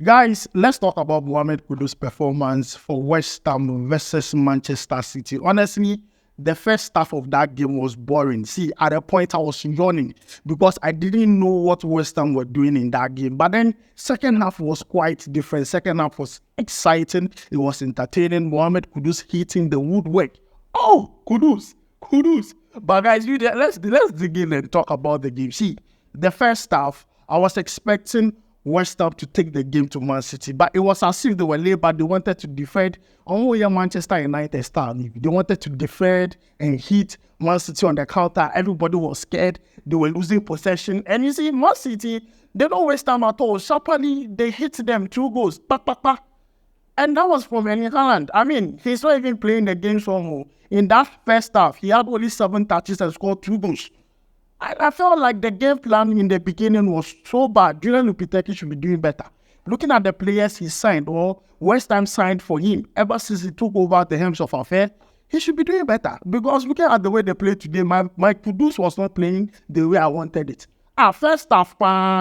Guys, let's talk about Mohammed Kudus' performance for West Ham versus Manchester City. Honestly, the first half of that game was boring. See, at a point I was yawning because I didn't know what West Ham were doing in that game. But then second half was quite different. Second half was exciting. It was entertaining. Mohammed Kudus hitting the woodwork. Oh, Kudus. But guys, let's dig in and talk about the game. See, the first half, I was expecting West Ham to take the game to Man City, but it was as if they were laid back. They wanted to defend. Manchester United style. They wanted to defend and hit Man City on the counter. Everybody was scared. They were losing possession. And you see, Man City, they don't waste time at all. Sharply, they hit them 2 goals. And that was from Erling Haaland. I mean, he's not even playing the game so much. In that first half, he had only 7 touches and scored 2 goals. I felt like the game plan in the beginning was so bad. Julian Lopetegui should be doing better. Looking at the players he signed or West Ham signed for him ever since he took over the helms of affair, he should be doing better. Because looking at the way they played today, my Kudus was not playing the way I wanted it. First half,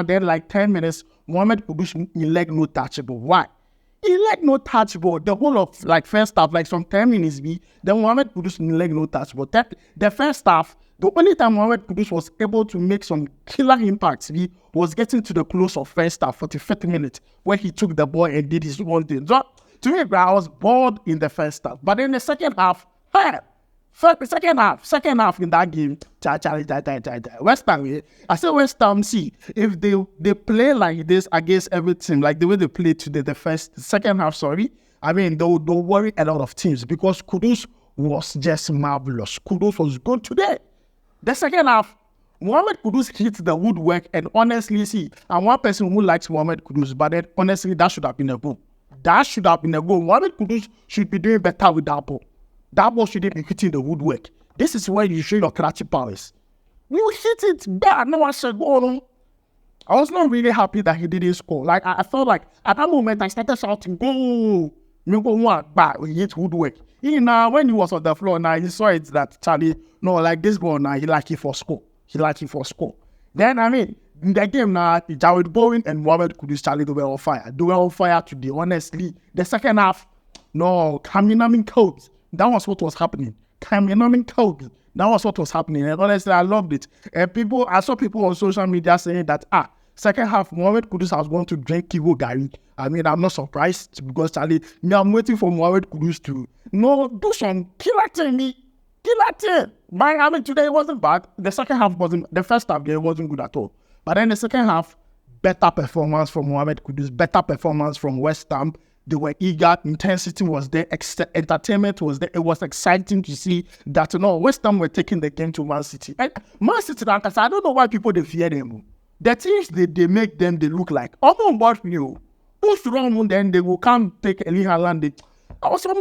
then like 10 minutes, Mohammed Kudus leg no touchable. Why? He leg no touchable. The whole of like first half, like some 10 minutes, then Mohammed Kudus leg no touchable. The first half, the only time Mohammed Kudus was able to make some killer impacts, he was getting to the close of first half, 45th minute, where he took the ball and did his own thing. So, to me, I was bored in the first half. But in the second half, second half in that game, West Ham, I said West Ham, see, if they play like this against every team, like the way they played today, the second half, I mean, they'll worry a lot of teams because Kudus was just marvelous. Kudus was good today. The second half, Mohammed Kudus hit the woodwork, and honestly, see, I'm one person who likes Mohammed Kudus, but then honestly, that should have been a goal. Mohammed Kudus should be doing better with that ball. That ball shouldn't be hitting the woodwork. This is where you show your clutching powers. You hit it bad. No one said, oh no. I was not really happy that he didn't score. Like, I felt like at that moment, I started shouting, go. He hit woodwork. When he was on the floor, he saw it that Charlie, no, like this ball he like it for score. Then, I mean, in the game Jared Bowen and Mohammed Kudus, Charlie, they were on fire. They were on fire today, honestly. The second half, no, Kaminamin codes. That was what was happening. That was what was happening. And honestly, I loved it. And I saw people on social media saying that, second half, Mohammed Kudus has gone to drink Kivo Gary. I mean, I'm not surprised because Charlie, I'm waiting for Mohammed Kudus to do some killer thing. I mean, today it wasn't bad. The second half wasn't, the first half it wasn't good at all. But then the second half, better performance from Mohammed Kudus, better performance from West Ham. They were eager, intensity was there, entertainment was there. It was exciting to see that West Ham were taking the game to Man City. And Man City, I don't know why people they fear them. The things they make them, they look like. About you. Who's wrong? Then they will come take Erling Haaland. I was you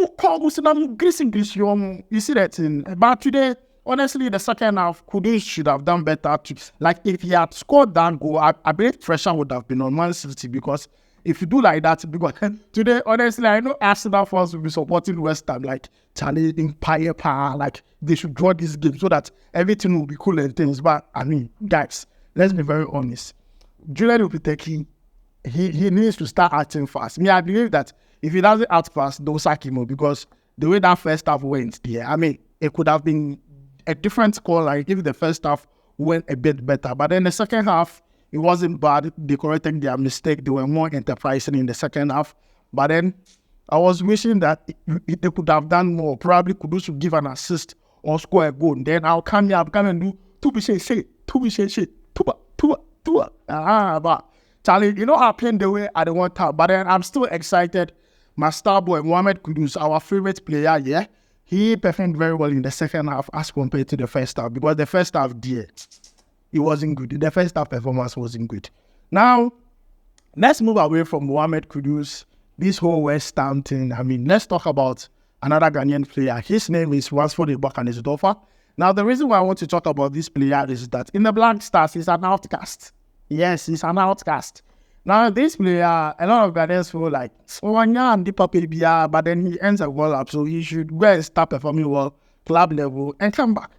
see that thing. But today, honestly, the second half, Kudus should have done better. If he had scored that goal, I believe pressure would have been on Man City because if you do like that, because today, honestly, I know Arsenal fans will be supporting West Ham, like Charlie Empire Power, like they should draw this game so that everything will be cool and things. But I mean, guys, let's be very honest. Julian Lopetegui, he needs to start acting fast. I believe that if he doesn't act fast, they'll sack him because the way that first half went, I mean, it could have been a different score, like if the first half went a bit better. But then the second half, it wasn't bad. They corrected their mistake. They were more enterprising in the second half. But then I was wishing that they could have done more. Probably Kudus should give an assist or score a goal. Then I'll come here and do but Charlie, I played the way I don't want to. But then I'm still excited. My star boy, Mohammed Kudus, our favorite player, he performed very well in the second half as compared to the first half. Because the first half, it wasn't good. The first half performance wasn't good. Now, let's move away from Mohammed Kudus, this whole West Ham thing. I mean, let's talk about another Ghanaian player. His name is Königsdörffer. Now, the reason why I want to talk about this player is that in the Black Stars, he's an outcast. Yes, he's an outcast. Now, this player, a lot of Ghanaians feel like, but then he ends a World Cup, so he should go and start performing well, club level, and come back.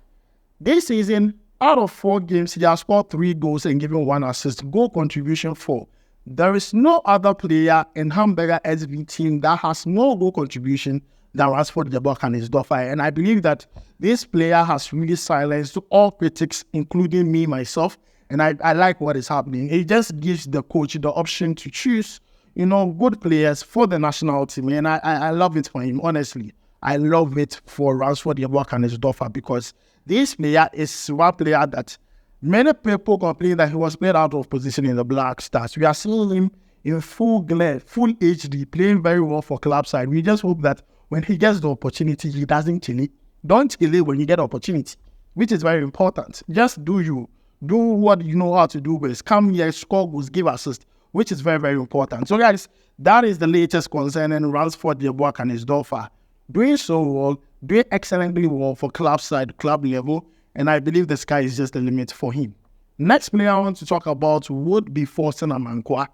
This season, out of 4 games, he has scored 3 goals and given 1 assist. Goal contribution 4. There is no other player in Hamburger SV team that has more goal contribution than Ransford the Buck and Königsdörffer. And I believe that this player has really silenced all critics, including me, myself. And I like what is happening. It just gives the coach the option to choose, good players for the national team. And I love it for him, honestly. I love it for Ransford the Buck and Königsdörffer, because this player is one player that many people complain that he was played out of position in the Black Stars. We are seeing him in full glare, full HD, playing very well for club side. We just hope that when he gets the opportunity, he doesn't kill it. Don't kill it when you get opportunity, which is very important. Just do you. Do what you know how to do best. Come here, score goals, give assist, which is very, very important. So guys, that is the latest concerning Ransford the Buck and Königsdörffer. Doing so well, doing excellently well for club side, club level, and I believe the sky is just the limit for him. Next player I want to talk about would be Forson Amankwah.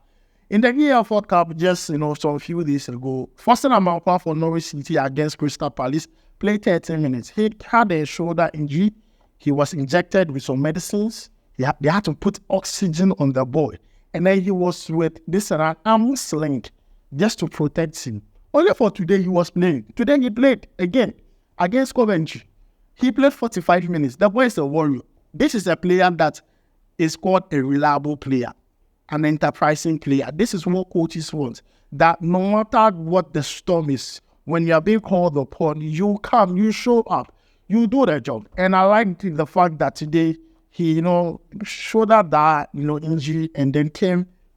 In the EFL Cup, just some few days ago, Forson Amankwah for Norwich City against Crystal Palace played 13 minutes. He had a shoulder injury. He was injected with some medicines. They had to put oxygen on the boy, and then he was with this arm sling just to protect him. Only for today he was playing. Today he played again against Coventry. He played 45 minutes. The boy is a warrior. This is a player that is called a reliable player, an enterprising player. This is what coaches want. That no matter what the storm is, when you are being called upon, you come, you show up, you do the job. And I like the fact that today he, showed up that, injury, and then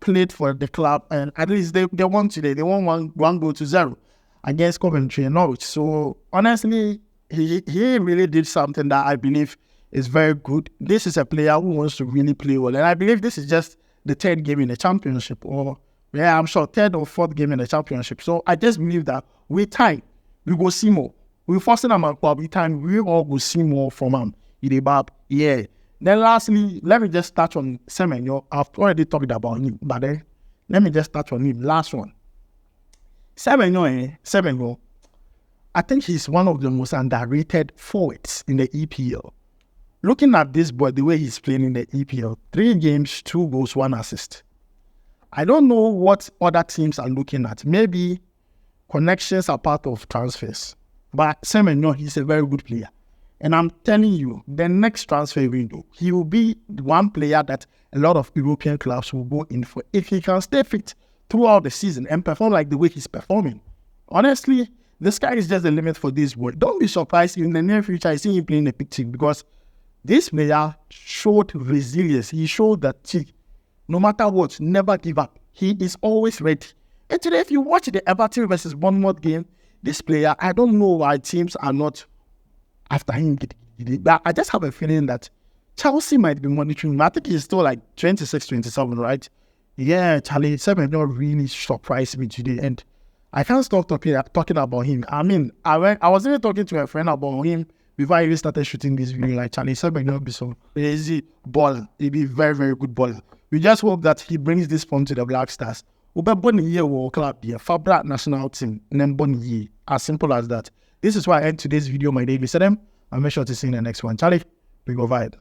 played for the club, and at least they won today. They won one goal to 0 against Coventry and Norwich. So honestly, he really did something that I believe is very good. This is a player who wants to really play well, and I believe this is just the third game in the championship, I'm sure third or fourth game in the championship. So I just believe that with time we will see more. With Forson Amankwah, with time we all will see more from him. Yeah. Then lastly, let me just touch on Semenyo. I've already talked about him, but then let me just touch on him. Last one. Semenyo, I think he's one of the most underrated forwards in the EPL. Looking at this boy, the way he's playing in the EPL, 3 games, 2 goals, 1 assist. I don't know what other teams are looking at. Maybe connections are part of transfers. But Semenyo, he's a very good player. And I'm telling you, the next transfer window, he will be one player that a lot of European clubs will go in for if he can stay fit throughout the season and perform like the way he's performing. Honestly, the sky is just the limit for this boy. Don't be surprised in the near future I see him playing a big team, because this player showed resilience. He showed that no matter what, never give up. He is always ready. And today, if you watch the Everton versus Bournemouth game, this player, I don't know why teams are not after him. But I just have a feeling that Chelsea might be monitoring him. I think he's still like 26, 27, right? Yeah, Charlie, Semenyo really surprised me today. And I can't stop talking about him. I mean, I was even talking to a friend about him before I even started shooting this video. Like, Charlie, Semenyo will be so crazy ball. He'll be very, very good ball. We just hope that he brings this form to the Black Stars. Club here, Fabra national team, as simple as that. This is why I end today's video. My name is Adam. I'll make sure to see you in the next one. Charlie, we go wide.